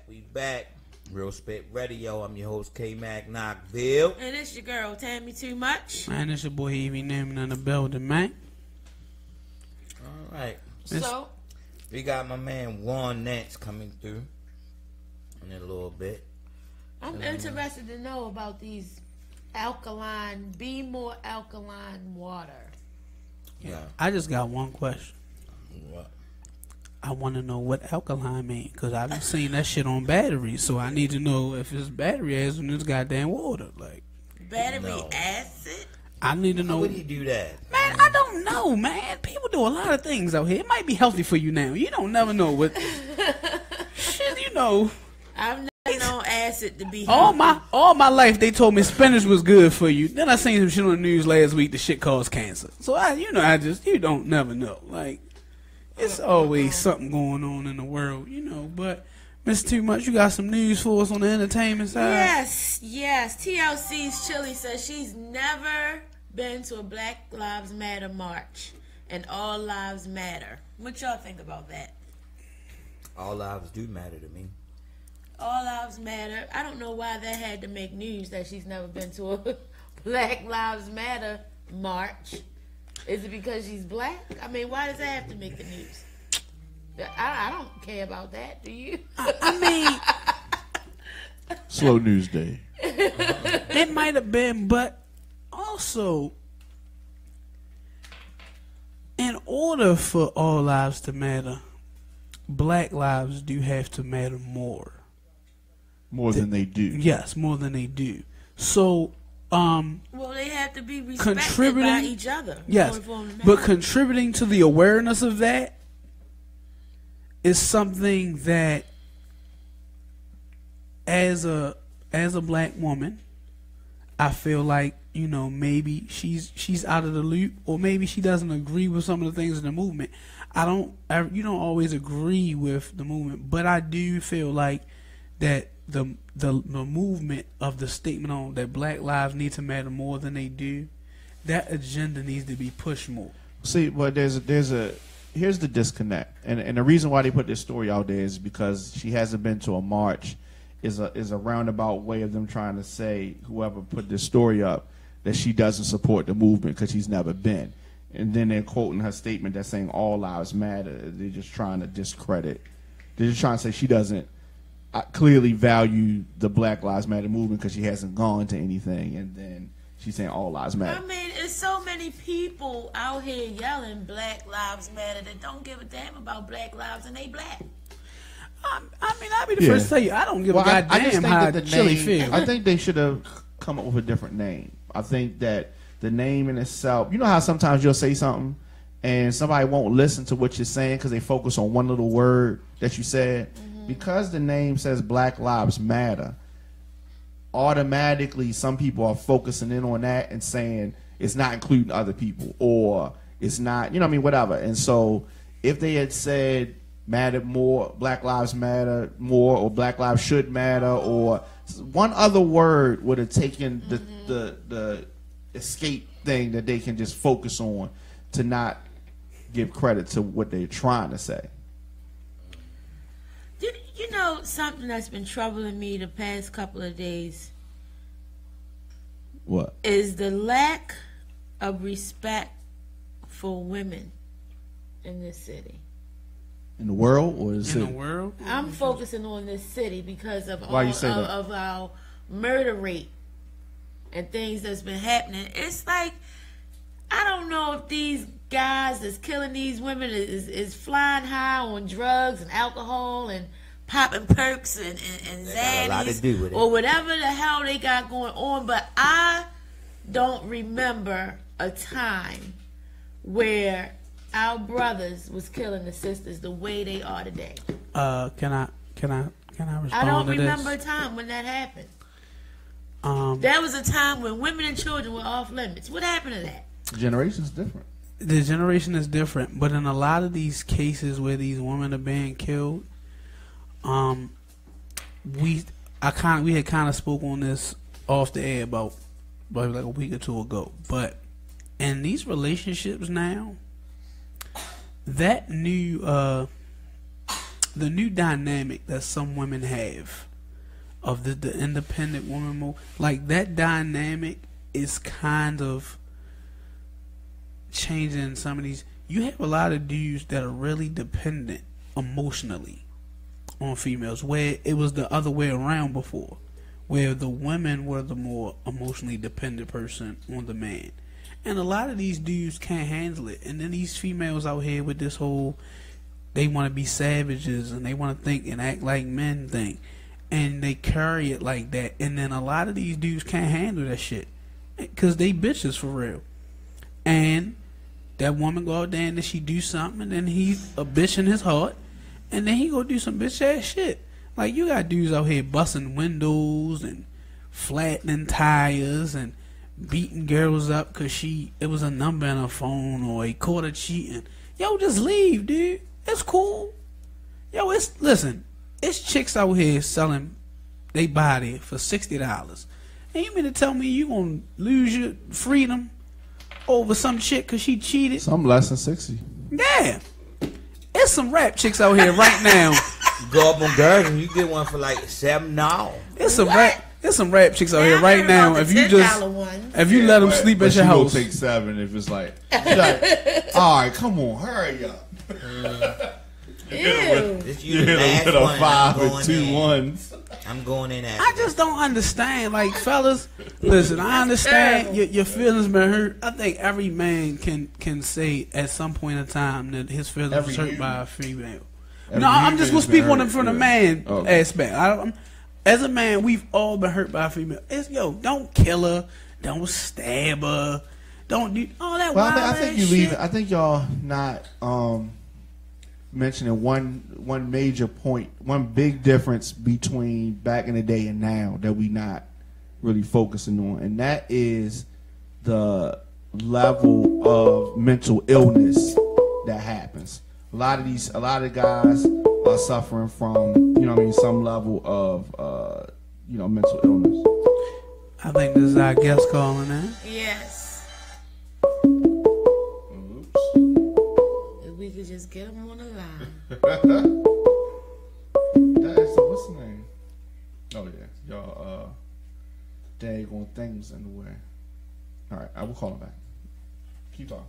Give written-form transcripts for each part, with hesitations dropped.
We back. Real Spit Radio. I'm your host, K-Mac Knoxville. And it's your girl, Tammy Too Much. Man, it's your boy Evie Newman in the building, man. All right. So, we got my man Juan Nance coming through in a little bit. I'm interested to know about these alkaline, be more alkaline water. Yeah. I just got one question. What? I want to know what alkaline mean, because I've been seeing that shit on batteries, so I need to know if it's battery acid in this goddamn water. Like, Battery acid? I need to know. How would he do that? Man, I don't know, man. People do a lot of things out here. It might be healthy for you now. You don't never know what. Shit, you know. I've never known acid to be All my life they told me spinach was good for you. Then I seen some shit on the news last week. The shit caused cancer. So you don't never know. Like, it's always something going on in the world, you know. But Mr. Too Much, you got some news for us on the entertainment side? Yes. TLC's Chili says she's never been to a Black Lives Matter march and All Lives Matter. What y'all think about that? All lives do matter to me. All Lives Matter. I don't know why that had to make news that she's never been to a Black Lives Matter march. Is it because she's black? I mean, why does that have to make the news? I don't care about that. Do you? I mean, slow news day. it might have been, but also, in order for all lives to matter, black lives do have to matter more. More than they do. Yes, more than they do. So, well, they have to be respected by each other. Yes, but contributing to the awareness of that is something that, as a black woman, I feel like, you know, maybe she's out of the loop, or maybe she doesn't agree with some of the things in the movement. You don't always agree with the movement, but I do feel like that the movement of the statement on that black lives need to matter more than they do, that agenda needs to be pushed more. See, well, here's the disconnect, and the reason why they put this story out there is because she hasn't been to a march. Is a roundabout way of them trying to say, whoever put this story up, that she doesn't support the movement because she's never been. And then they're quoting her statement that's saying all lives matter. They're just trying to discredit. They're just trying to say she doesn't clearly value the Black Lives Matter movement because she hasn't gone to anything. And then she's saying all lives matter. I mean, there's so many people out here yelling Black Lives Matter that don't give a damn about black lives, and they black. I mean, I'll be the first to tell you, I don't give a goddamn how Chili feel. I think they should have come up with a different name. I think that the name in itself, you know how sometimes you'll say something and somebody won't listen to what you're saying because they focus on one little word that you said? Mm-hmm. Because the name says Black Lives Matter, automatically some people are focusing in on that and saying it's not including other people, or it's not, you know what I mean, whatever. And so if they had said matter more, Black Lives Matter more, or Black Lives should matter, or one other word would have taken the escape thing that they can just focus on to not give credit to what they're trying to say. You know something that's been troubling me the past couple of days? What? Is the lack of respect for women in this city. In the world or the city? In the world? I'm focusing on this city because of Why you say that? of our murder rate and things that's been happening. It's like, I don't know if these guys that's killing these women is flying high on drugs and alcohol and popping perks and Xannies or whatever the hell they got going on. But I don't remember a time where our brothers was killing the sisters the way they are today. Can I respond to this? I don't remember a time when that happened. There was a time when women and children were off limits. What happened to that? The generation's different. The generation is different, but in a lot of these cases where these women are being killed, we had kind of spoke on this off the air about like a week or two ago. But in these relationships now, that new the new dynamic that some women have of the independent woman, like that dynamic is kind of changing some of these. You have a lot of dudes that are really dependent emotionally on females, where it was the other way around before, where the women were the more emotionally dependent person on the man. And a lot of these dudes can't handle it. And then these females out here with this whole, they want to be savages and they want to think and act like men thing. And they carry it like that. And then a lot of these dudes can't handle that shit, because they bitches for real. And that woman go out there and then she do something, and then he's a bitch in his heart, and then he go do some bitch ass shit. Like, you got dudes out here busting windows and flattening tires and beating girls up because it was a number in her phone, or he caught her cheating. Yo, just leave, dude. It's cool. Yo, listen, it's chicks out here selling they body for $60. And you mean to tell me you gonna lose your freedom over some chick because she cheated? Some less than 60. Yeah. There's some rap chicks out here right now. You go up on girls and you get one for like $7. There's some rap chicks out here right now. If you let them sleep at your house, take 7 if it's like all right, come on, hurry up. You hit with a 5 and 2 1s. I'm going in at. I just don't understand. Like, fellas, listen, I understand your feelings been hurt. I think every man can say at some point in time that his feelings was hurt by a female. No, I'm just gonna speak on it from the man aspect. As a man, we've all been hurt by a female. Don't kill her, don't stab her, don't do all that. Well, I think you leave. I think y'all not mentioning one major point, one big difference between back in the day and now that we not really focusing on, and that is the level of mental illness that happens. A lot of guys are suffering from, some level of, mental illness. I think this is our guest calling in. Yes. Oops. If we could just get him on the line. What's the name? Oh yeah, y'all. Daggone things in the way. All right, I will call him back. Keep talking.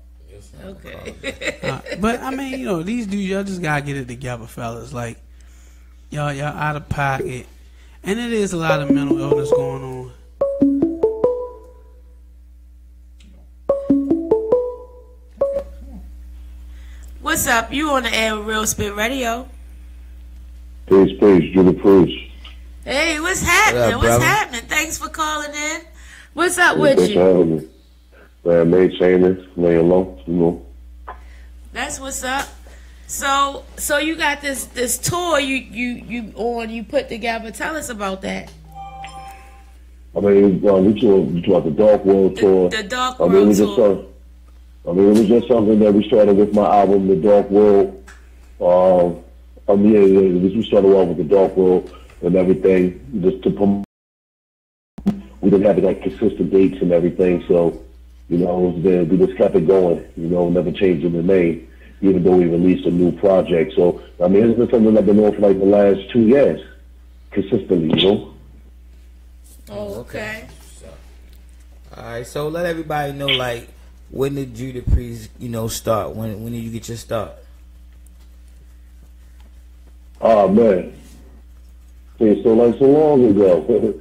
Okay. But I mean, these dudes, y'all just gotta get it together, fellas. Like, y'all out of pocket, and it is a lot of mental illness going on. What's up? You on the air with Real Spit Radio? Peace, Julie Cruz. Hey, what's happening? What's happening? Thanks for calling in. What's up with you? Having me. Man, laying low, That's what's up. So you got this tour you put together. Tell us about that. I mean, we talked the Dark World tour. The Dark World tour. It was just something that we started with my album, The Dark World. We started off with The Dark World and everything, just to promote. We didn't have like consistent dates and everything, so we just kept it going. Never changing the name, even though we released a new project. So I mean, it's been something I've been on for like the last 2 years, consistently. Oh, okay. All right, so let everybody know, like, when did Judah Priest, start? When did you get your start? Oh man, it's so long ago.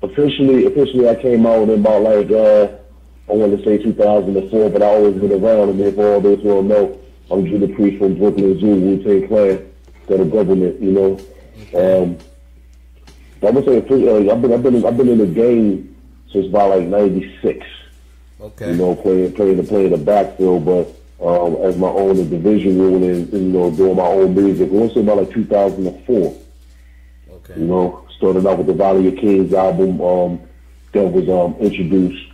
Officially I came out in about like I want to say 2004, but I always been around, and if all those will know, I'm Judah Priest from Brooklyn Zoo, Wu-Tang Clan, to the government. I'm gonna say I've been in the game since about like '96. Okay. Playing the backfield, but as my own individual and doing my own music. I want to say about like 2004. Okay. Started out with the Valley of Kings album that was introduced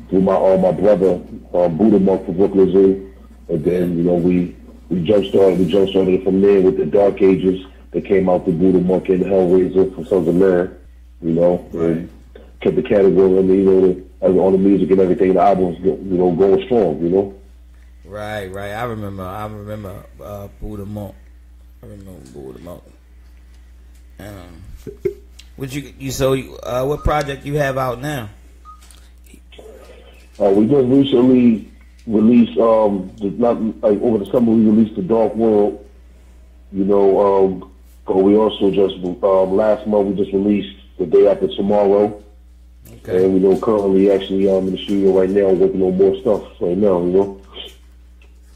through my brother Buddha Monk from Brooklyn Zoo, and then we jump started it from there with the Dark Ages that came out to Buddha Monk and Hellraiser from Sons of Man, and kept the category on all the music and everything. The album's going strong, Right. I remember Buddha Monk. I remember Buddha Monk. What what project you have out now? We just recently released, over the summer we released The Dark World, but we also just, last month we just released The Day After Tomorrow. Okay. And currently actually in the studio right now working on more stuff right now,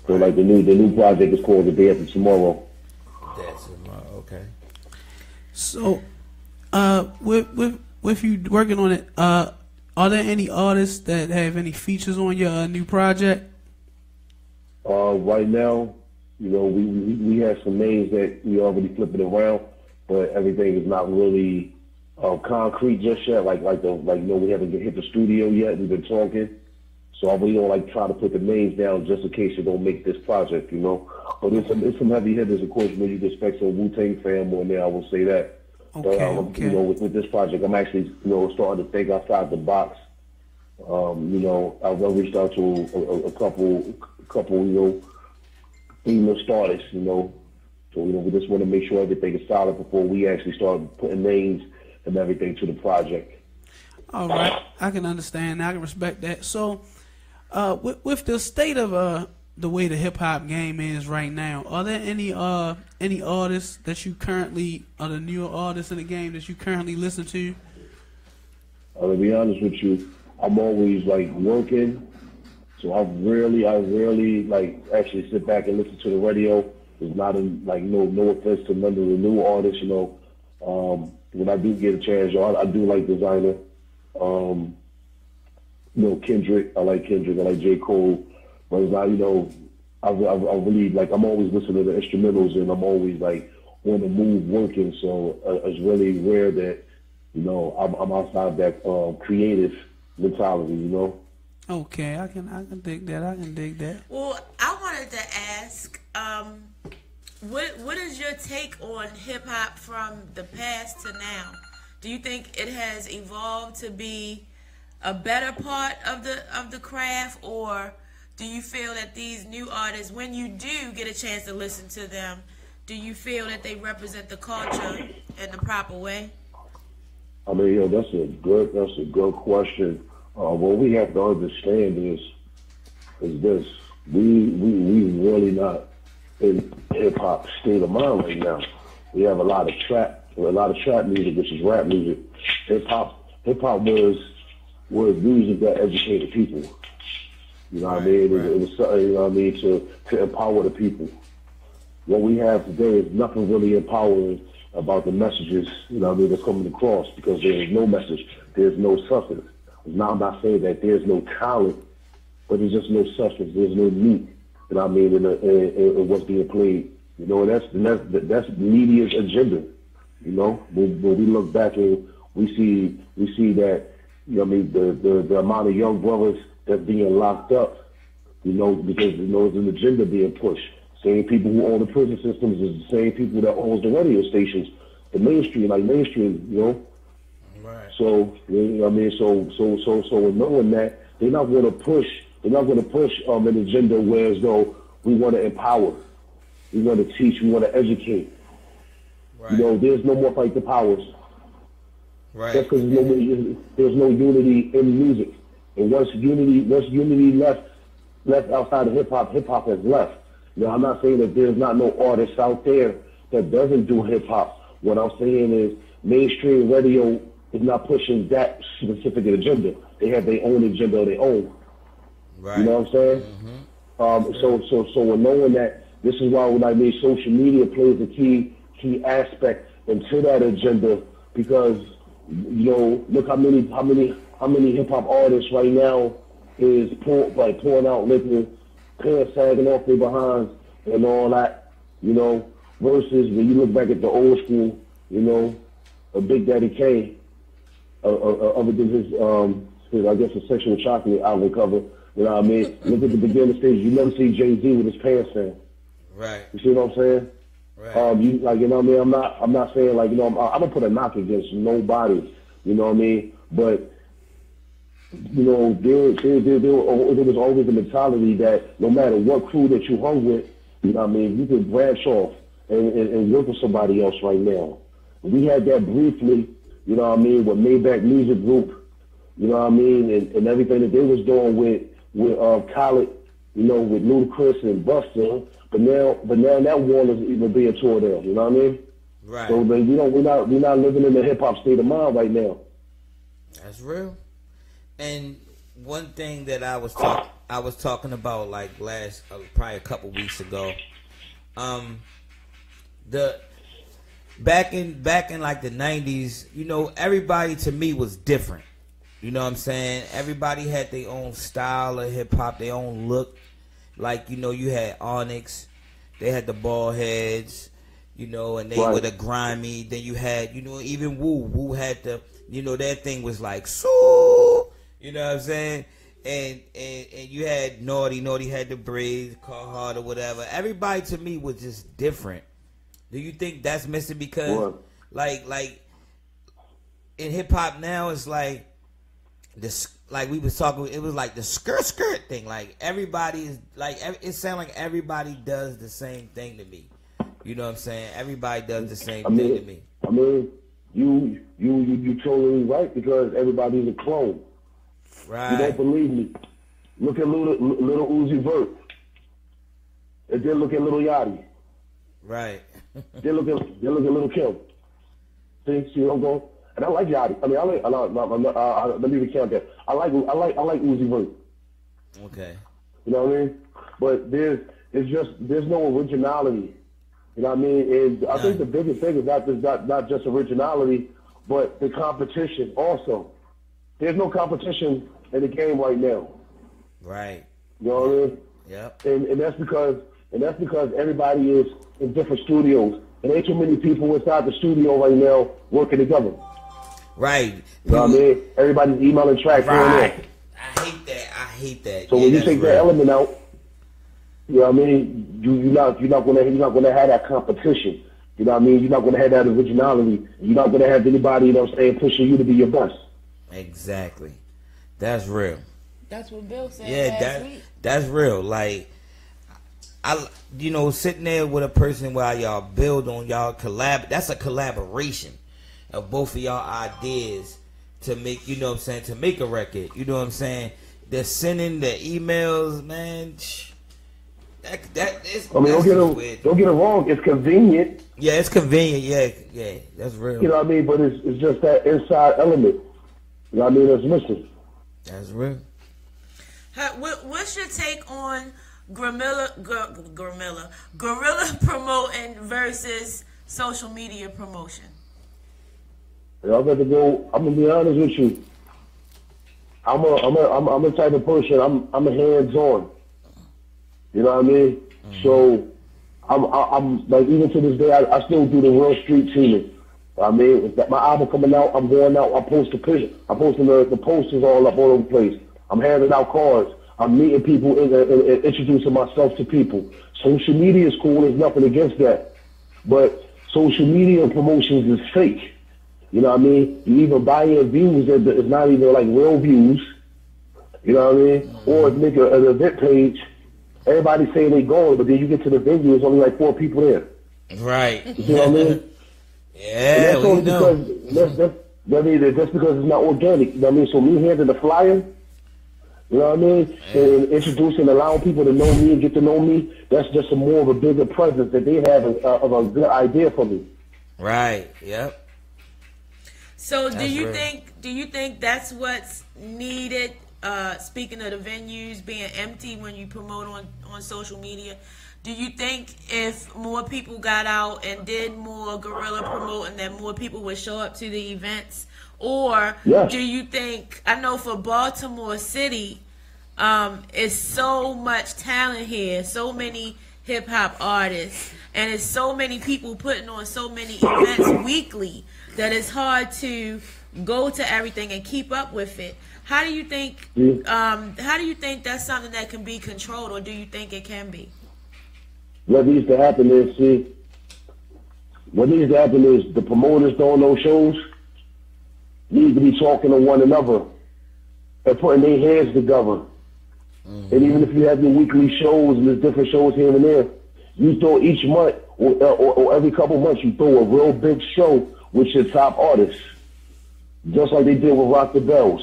So like the new project is called The Day After Tomorrow. That's tomorrow, okay. So, with you working on it, are there any artists that have any features on your new project? Right now, we have some names that we already flipping around, but everything is not really concrete just yet. We haven't hit the studio yet. We've been talking, so I really don't try to put the names down just in case it don't make this project, But it's some heavy hitters, of course. You can expect some Wu-Tang fam on there. I will say that. Okay. But with this project, I'm actually starting to think outside the box. I've reached out to a couple female artists, So we just want to make sure everything is solid before we actually start putting names and everything to the project. All right, I can understand. I can respect that. So, with the state of the way the hip hop game is right now, are there any artists that you currently are the newer artists in the game that you currently listen to? To be honest with you, I'm always working, so I rarely actually sit back and listen to the radio. It's not no offense to none of the new artists, When I do get a chance, I do like Designer. Kendrick. I like Kendrick. I like J. Cole. But it's not, I really I'm always listening to the instrumentals, and I'm always on the move working. So it's really rare that I'm outside that creative mentality. Okay, I can dig that. I can dig that. Well, I wanted to ask, what is your take on hip hop from the past to now? Do you think it has evolved to be a better part of the craft, or do you feel that these new artists, when you do get a chance to listen to them, do you feel that they represent the culture in the proper way? I mean, that's a good question. What we have to understand is this: we really not in hip hop state of mind right now. We have a lot of trap music, which is rap music. Hip hop was music that educated people. You know what I mean? It was something, to empower the people. What we have today is nothing really empowering about the messages, that's coming across, because there is no message, there's no substance. Now, I'm not saying that there's no talent, but there's just no substance, there's no meat, in what's being played. And that's media's agenda. When we look back and we see that, the amount of young brothers that's being locked up, because it's an agenda being pushed. Same people who own the prison systems is the same people that owns the radio stations, the mainstream. Right. So so in knowing that, they're not going to push an agenda where as though we want to empower, we want to teach, we want to educate. Right. There's no more fight the powers. Right. That's because there's no unity in music. And once unity left outside of hip hop has left. I'm not saying that there's not no artists out there that doesn't do hip hop. What I'm saying is mainstream radio is not pushing that specific agenda. They have their own agenda of their own. Right. You know what I'm saying? Mm-hmm. So in knowing that, this is why social media plays a key aspect into that agenda, because look how many hip hop artists right now is pouring out liquor, pants sagging off their behinds and all that, versus when you look back at the old school, a Big Daddy Kane, other than his I guess a Sexual Chocolate album cover, Look at the beginning stage, you never see Jay-Z with his pants down. Right. You see what I'm saying? Right. I'm not saying I'm gonna put a knock against nobody, But there was always a mentality that no matter what crew that you hung with, you know what I mean, you could branch off and work with somebody else right now. We had that briefly, you know what I mean, with Maybach Music Group, you know what I mean, and everything that they was doing with Khaled, you know, with Ludacris and Busta, but now that wall is even being torn down, you know what I mean? Right. So we're not living in a hip hop state of mind right now. That's real. And one thing that I was talking about like last probably a couple weeks ago, the back in like the 90s, you know, everybody to me was different. You know what I'm saying? Everybody had their own style of hip hop, their own look. Like, you know, you had Onyx, they had the bald heads, you know, and they were the grimy. Then you had, you know, even Wu had the, you know, that thing was like so, you know what I'm saying? And you had Naughty had the braids, Carhartt or whatever. Everybody to me was just different. Do you think that's missing? Because like in hip hop now it's like this, like we was talking, it was like the skirt thing. Like everybody is like, it sounds like everybody does the same thing to me. You know what I'm saying? Everybody does the same thing to me. I mean, you totally right, because everybody's a clone. Right. You don't believe me? Look at little Uzi Vert, and then look at Lil Yachty. Right. then look at Lil Kim. See what I'm going? And I like Yachty. I mean, let me recount that. I like Uzi Vert. Okay. You know what I mean? But there's no originality. You know what I mean? And I think the biggest thing is not just originality, but the competition also. There's no competition in the game right now. Right. You know what I mean? Yep. And that's because everybody is in different studios. And ain't too many people inside the studio right now working together. Right. You know what I mean? Everybody's emailing tracks. Right. I hate that. So when you take that element out, you know what I mean, you're not gonna have that competition. You know what I mean? You're not gonna have that originality. You're not gonna have anybody, you know what I'm saying, pushing you to be your best. Exactly. That's real. That's what Bill said last week. That's real. Like, you know, sitting there with a person while y'all build on y'all that's a collaboration of both of y'all ideas to make, you know what I'm saying, to make a record. You know what I'm saying? They're sending the emails, man. That is. I mean, don't get it wrong. It's convenient. Yeah, it's convenient. Yeah, that's real. You know what I mean? But it's just that inside element. You know what I mean? That's missing. That's real. What's your take on guerrilla promoting versus social media promotion? I'm gonna be honest with you. I'm a type of person. I'm a hands-on. You know what I mean? Mm-hmm. So I'm like, even to this day, I still do the real street teaming. I mean, if my album coming out, I'm going out. I post the picture. I'm posting the posters all up all over the place. I'm handing out cards. I'm meeting people and introducing myself to people. Social media is cool. There's nothing against that. But social media promotions is fake. You know what I mean? You even buy in views that it's not even like real views. You know what I mean? Mm-hmm. Or make an event page. Everybody saying they going, but then you get to the venue, there's only like 4 people there. Right. You know what I mean? Yeah, we know. That's because it's not organic. You know what I mean? So me handing the flyer, you know what I mean? And introducing, allowing people to know me and get to know me, that's just a more of a bigger presence that they have of a good idea for me. Right. Yep. So do you think that's what's needed? Speaking of the venues being empty when you promote on social media, do you think if more people got out and did more guerrilla promoting, that more people would show up to the events? Or do you think, I know for Baltimore City, it's so much talent here, so many hip hop artists, and it's so many people putting on so many events weekly that it's hard to go to everything and keep up with it. How do you think? How do you think that's something that can be controlled, or do you think it can be? What needs to happen is, the promoters throwing those shows need to be talking to one another and putting their heads together. And even if you have your weekly shows and there's different shows here and there, you throw each month or every couple months, you throw a real big show with your top artists. Just like they did with Rock the Bells.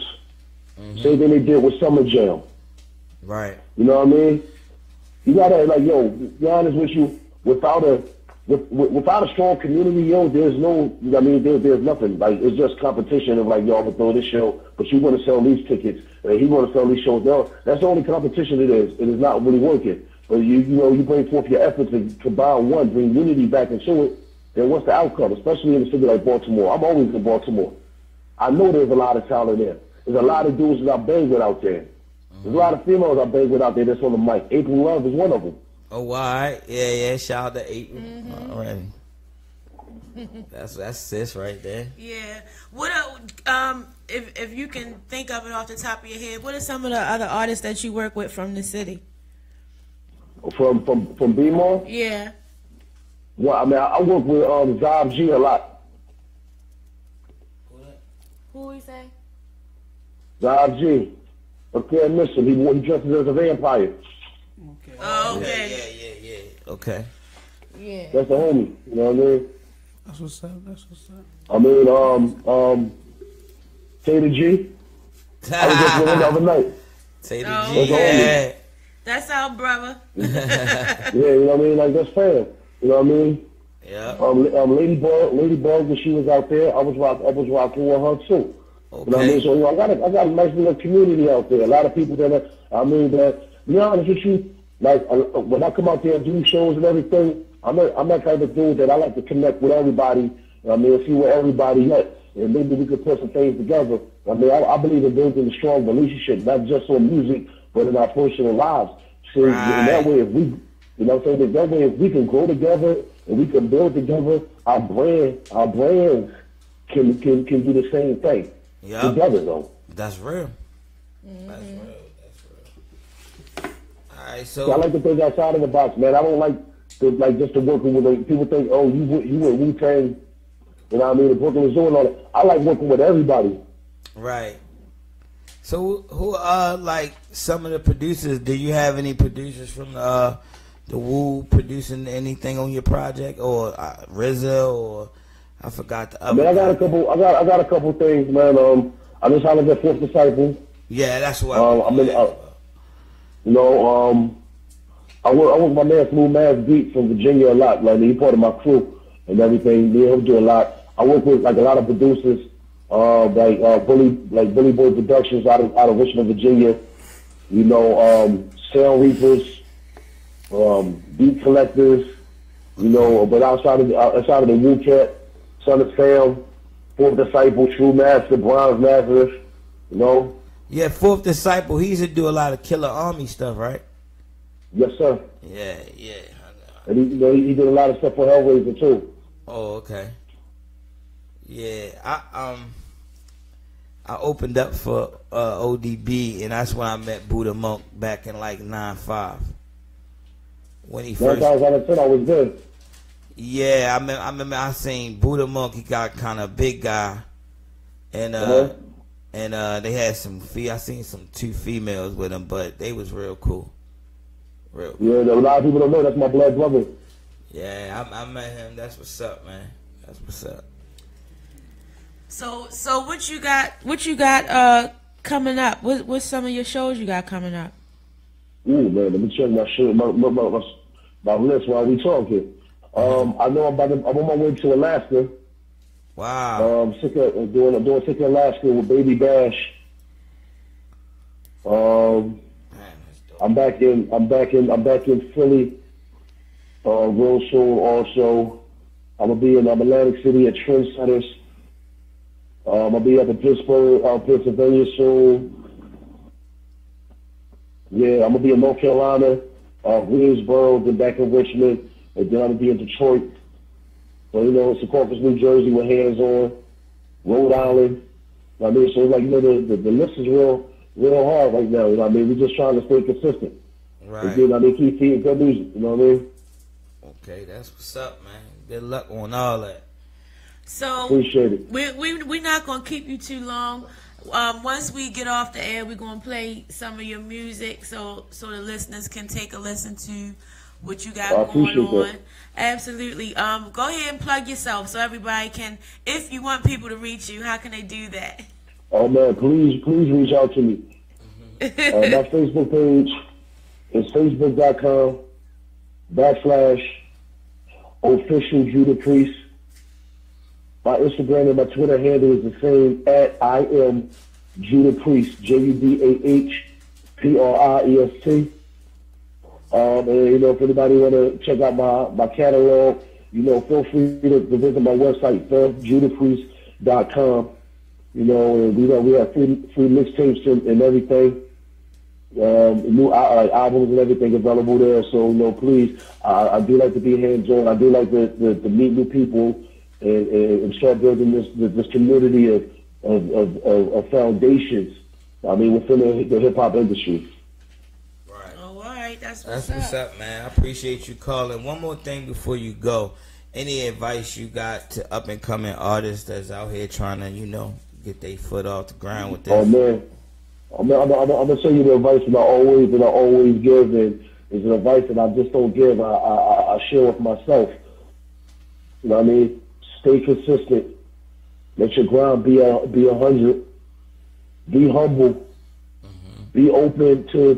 Same thing they did with Summer Jam. Right. You know what I mean? You gotta, like, yo, be honest with you, without a strong community, yo, there's no, I mean, there's nothing. Like, it's just competition of, like, yo, I'm gonna throw this show, but you want to sell these tickets, and he want to sell these shows. No, that's the only competition it is. It is not really working. But you know, you bring forth your efforts to combine one, bring unity back into it, then what's the outcome? Especially in a city like Baltimore. I'm always in Baltimore. I know there's a lot of talent there. There's a lot of dudes that I bang with out there. There's a lot of females I bang with out there that's on the mic. April Love is one of them. Oh, all right. Yeah. Shout out to April. Already. That's sis right there. Yeah. What if you can think of it off the top of your head, what are some of the other artists that you work with from the city? From B-Mall? Yeah. Well, I mean, I work with Zob G a lot. Who we say? Zob G. I can't miss him. He dresses as a vampire. Okay. Oh, okay. Yeah. Okay. Yeah. That's the homie. You know what I mean? That's what's up. That's what's up. I mean, Tater G. I was just with him the other night. Say the Oh, G. Yeah. That's our brother. Yeah, you know what I mean? Like, that's fair. You know what I mean? Yeah. Ladybug, when she was out there, I was rocking with her too. Okay. You know what I mean? So, you know, I got a nice little community out there. A lot of people that to be honest with you, like, when I come out there and do shows and everything, I'm that kind of dude that I like to connect with everybody. You know what I mean, see where everybody at, and maybe we could put some things together. I mean, I believe in building a strong relationship, not just on music, but in our personal lives. So in that way, if we, you know what I'm saying, that way if we can grow together and we can build together, our brands can do the same thing. Yeah. Together though. That's real. Mm-hmm. That's real. All right, So I like to think outside of the box, man. I don't like just to work with, like, people think, oh, you went Wu-Tang, you know what I mean, the Brooklyn Zoo and all that. I like working with everybody. Right. So who like some of the producers? Do you have any producers from the Wu producing anything on your project, or RZA, or I forgot the other? I got a couple things, man. I just had to get Fourth Disciple. Yeah, that's what I work with my man Smooth Mass Beat from Virginia a lot. Like, he's part of my crew and everything. Me and him do a lot. I work with, like, a lot of producers, Bully Boy Productions out of Richmond, Virginia. You know, Sound Reapers, Beat Collectors. You know, but outside of the Wu Cat, Son of Sam, Fourth Disciple, True Master, Bronze Master. You know. Yeah, Fourth Disciple. He used to do a lot of Killer Army stuff, right? Yes, sir. Yeah. And he did a lot of stuff for Hellraiser too. Oh, okay. Yeah, I opened up for ODB, and that's when I met Buddha Monk back in like 9-5. When he first. 9 times out of 10, I was good. Yeah, I remember I seen Buddha Monk. He got kind of a big guy, and they had I seen some 2 females with him, but they was real cool. Real cool. Yeah, a lot of people don't know that's my blood brother. Yeah, I met him. That's what's up, man. That's what's up. So what you got coming up? What's some of your shows you got coming up? Ooh, man, let me check my list while we talking. I know I'm on my way to Alaska. Wow. I'm doing Sick in Alaska with Baby Bash. I'm back in Philly real soon also. I'm gonna be in Atlantic City at Trendsetters. I'm gonna be up in Pittsburgh, Pennsylvania soon. Yeah, I'm gonna be in North Carolina, Williamsboro, then back in Richmond, and then I'm gonna be in Detroit. So, you know, Secaucus, New Jersey with Hands On, Rhode Island. I mean, so, like, you know, the list is real hard right now. You know what I mean? We're just trying to stay consistent. Right. And then, I mean, keep feeding good music. You know what I mean? Okay, that's what's up, man. Good luck on all that. So appreciate it. We're not gonna keep you too long. Once we get off the air, we're gonna play some of your music so the listeners can take a listen to what you got going on. That. Absolutely. Go ahead and plug yourself so everybody can. If you want people to reach you, how can they do that? Oh man, please reach out to me. My Facebook page is facebook.com/official Judah Priest. My Instagram and my Twitter handle is the same @I am Judah Priest, JUDAHPRIEST. And if anybody want to check out my catalog, feel free to visit my website, judahpriest.com. And we have free mixtapes and everything, new albums and everything available there. So please, I do like to be hands-on. I do like to meet new people and start building this community of foundations. Within the hip hop industry. That's what's up, man. I appreciate you calling. One more thing before you go. Any advice you got to up and coming artists that's out here trying to, get their foot off the ground with this? Oh man, I'm gonna tell you the advice that I always give, and it's an advice that I just don't give. I share with myself. You know what I mean? Stay consistent. Let your grind be 100. Be humble. Be open to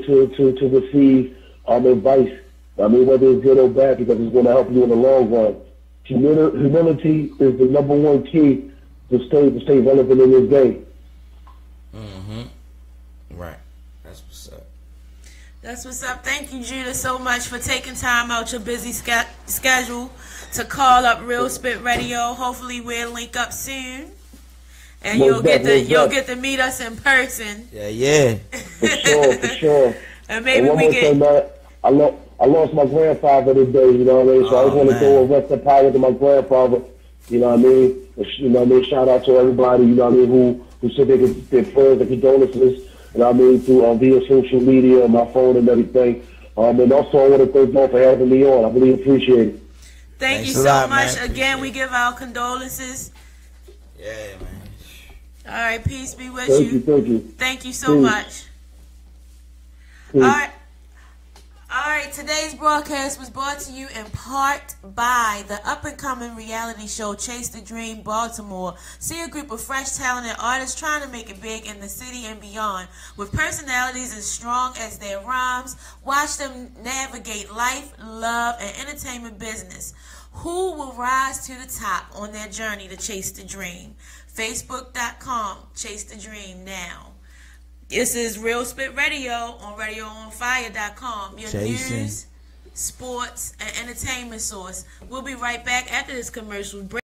receive advice. Whether it's good or bad, because it's going to help you in the long run. Humility is the number one key to stay relevant in this game. Right. That's what's up. That's what's up. Thank you, Judah, so much for taking time out your busy schedule to call up Real Spit Radio. Hopefully, we'll link up soon. And you'll get to meet us in person. Yeah. For sure. And maybe we can. I lost my grandfather today. You know what I mean? So I just want to throw a rest of power to my grandfather. You know what I mean? Shout out to everybody. You know what I mean? Who said their prayers and condolences. You know what I mean? Through via social media, my phone, and everything. And also I want to thank y'all for having me on. I really appreciate it. Thank you so much. Again, we give our condolences. Yeah, man. All right, peace be with you. Thank you. Thank you so much. All right. Today's broadcast was brought to you in part by the up-and-coming reality show Chase the Dream Baltimore. See a group of fresh, talented artists trying to make it big in the city and beyond. With personalities as strong as their rhymes, watch them navigate life, love, and entertainment business. Who will rise to the top on their journey to chase the dream? Facebook.com, Chase the Dream now. This is Real Spit Radio on RadioOnFire.com. Your news, sports, and entertainment source. We'll be right back after this commercial break.